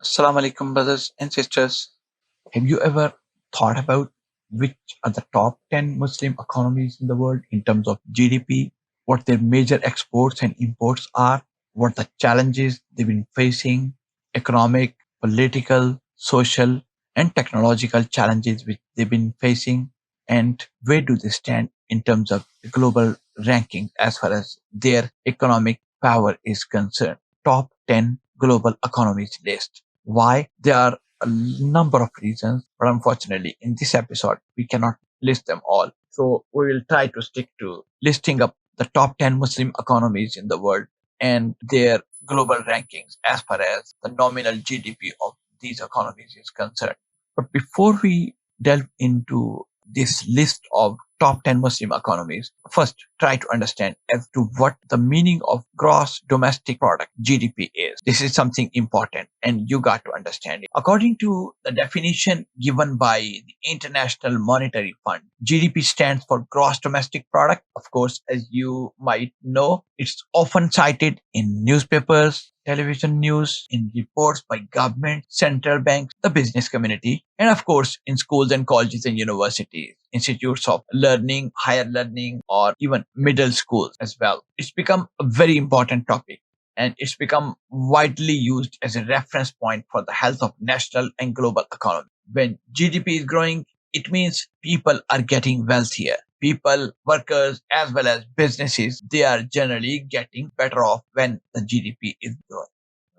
Assalamu alaikum, brothers and sisters. Have you ever thought about which are the top 10 Muslim economies in the world in terms of GDP, what their major exports and imports are, what the challenges they've been facing, economic, political, social, and technological challenges which they've been facing, and where do they stand in terms of global ranking as far as their economic power is concerned? Top 10 global economies list. Why? There are a number of reasons, but unfortunately, in this episode, we cannot list them all. So we will try to stick to listing up the top 10 Muslim economies in the world and their global rankings as far as the nominal GDP of these economies is concerned. But before we delve into this list of top 10 Muslim economies, first try to understand as to what the meaning of gross domestic product GDP is. This is something important and you got to understand it. According to the definition given by the International Monetary Fund, GDP stands for gross domestic product. Of course, as you might know, it's often cited in newspapers, television news, in reports by government, central banks, the business community, and of course in schools and colleges and universities, institutes of learning, higher learning, or even middle schools as well. It's become a very important topic and it's become widely used as a reference point for the health of national and global economy. When GDP is growing, it means people are getting wealthier. People, workers, as well as businesses, they are generally getting better off when the GDP is growing,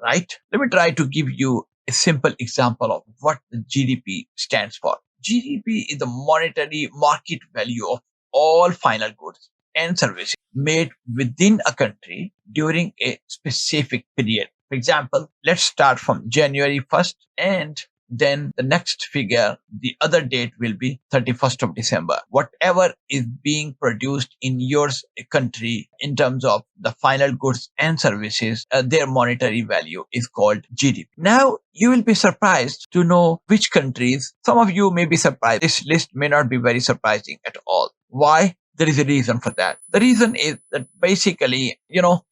right? Let me try to give you a simple example of what the GDP stands for. GDP is the monetary market value of all final goods and services made within a country during a specific period. For example, let's start from January 1st and then the next figure, the other date will be 31st of December. Whatever is being produced in your country in terms of the final goods and services, their monetary value is called GDP. Now, you will be surprised to know which countries, some of you may be surprised. This list may not be very surprising at all. Why? There is a reason for that. The reason is that basically,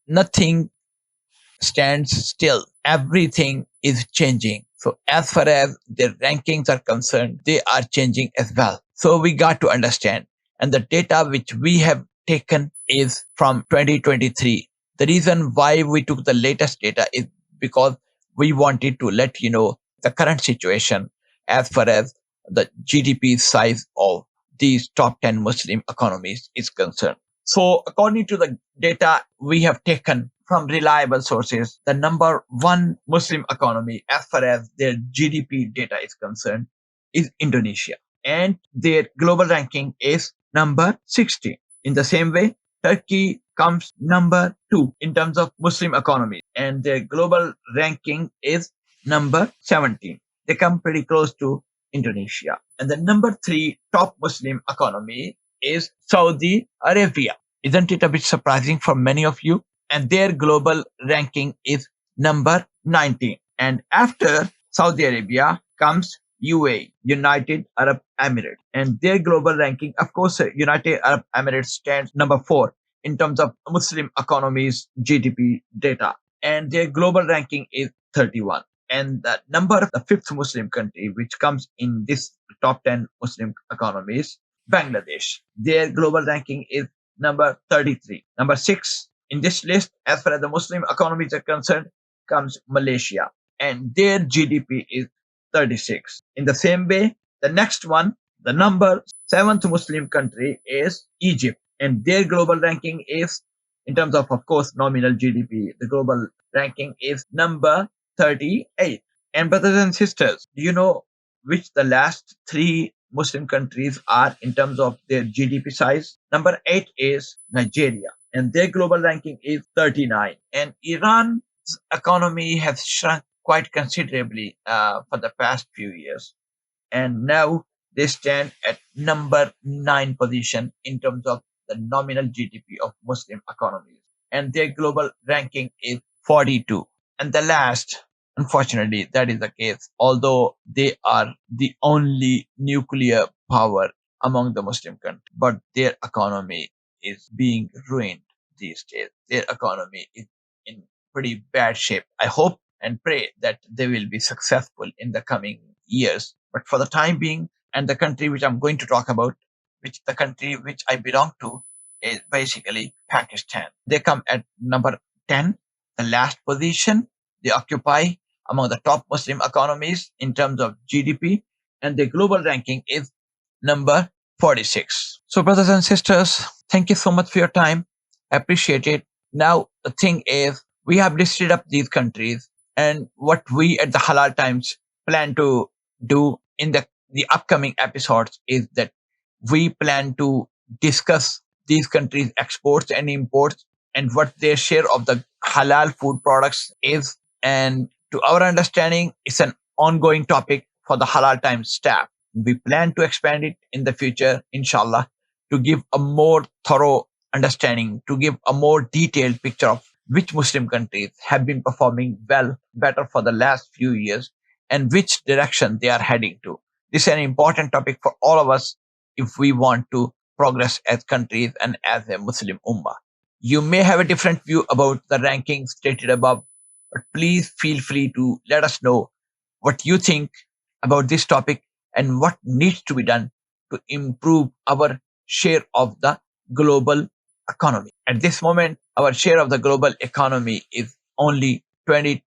nothing stands still. Everything is changing. So as far as their rankings are concerned, they are changing as well. So we got to understand. And the data which we have taken is from 2023. The reason why we took the latest data is because we wanted to let you know the current situation as far as the GDP size of these top 10 Muslim economies is concerned. So according to the data we have taken from reliable sources, the number one Muslim economy as far as their GDP data is concerned is Indonesia. And their global ranking is number 16. In the same way, Turkey comes number two in terms of Muslim economy, and their global ranking is number 17. They come pretty close to Indonesia. And the number three top Muslim economy is Saudi Arabia. Isn't it a bit surprising for many of you? And their global ranking is number 19. And after Saudi Arabia comes UAE, United Arab Emirates. And their global ranking, of course, United Arab Emirates stands number 4 in terms of Muslim economies GDP data. And their global ranking is 31. And the fifth Muslim country, which comes in this top 10 Muslim economies, Bangladesh. Their global ranking is number 33. Number 6 in this list, as far as the Muslim economies are concerned, comes Malaysia. And their GDP is 36. In the same way, the next one, the number seventh Muslim country is Egypt. And their global ranking is, in terms of course, nominal GDP, the global ranking is number 38. And brothers and sisters, do you know which the last three Muslim countries are in terms of their GDP size? Number 8 is Nigeria, and their global ranking is 39. And Iran's economy has shrunk quite considerably for the past few years. And now they stand at number 9 position in terms of the nominal GDP of Muslim economies. And their global ranking is 42. And the last, unfortunately, that is the case, although they are the only nuclear power among the Muslim countries, but their economy is being ruined these days. Their economy is in pretty bad shape. I hope and pray that they will be successful in the coming years. But for the time being, and the country which I'm going to talk about, which the country which I belong to, is basically Pakistan. They come at number 10, the last position. They occupy among the top Muslim economies in terms of GDP, and the global ranking is number 46. So, brothers and sisters, thank you so much for your time. I appreciate it. Now, the thing is, we have listed up these countries, and what we at the Halal Times plan to do in the upcoming episodes is that we plan to discuss these countries' exports and imports and what their share of the halal food products is. And to our understanding, it's an ongoing topic for the Halal Times staff. We plan to expand it in the future, inshallah, to give a more thorough understanding, to give a more detailed picture of which Muslim countries have been performing well, better for the last few years, and which direction they are heading to. This is an important topic for all of us if we want to progress as countries and as a Muslim ummah. You may have a different view about the rankings stated above, but please feel free to let us know what you think about this topic and what needs to be done to improve our share of the global economy. At this moment, our share of the global economy is only $22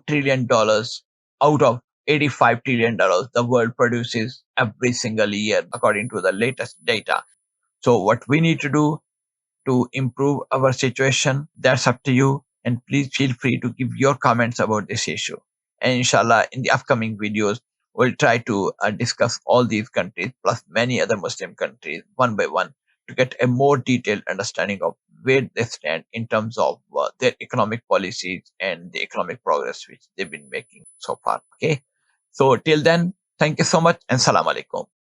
trillion out of $85 trillion the world produces every single year, according to the latest data. So, what we need to do to improve our situation, that's up to you. And please feel free to give your comments about this issue. And inshallah, in the upcoming videos, we'll try to discuss all these countries plus many other Muslim countries one by one to get a more detailed understanding of where they stand in terms of their economic policies and the economic progress which they've been making so far. Okay. So till then, thank you so much and salam alaikum.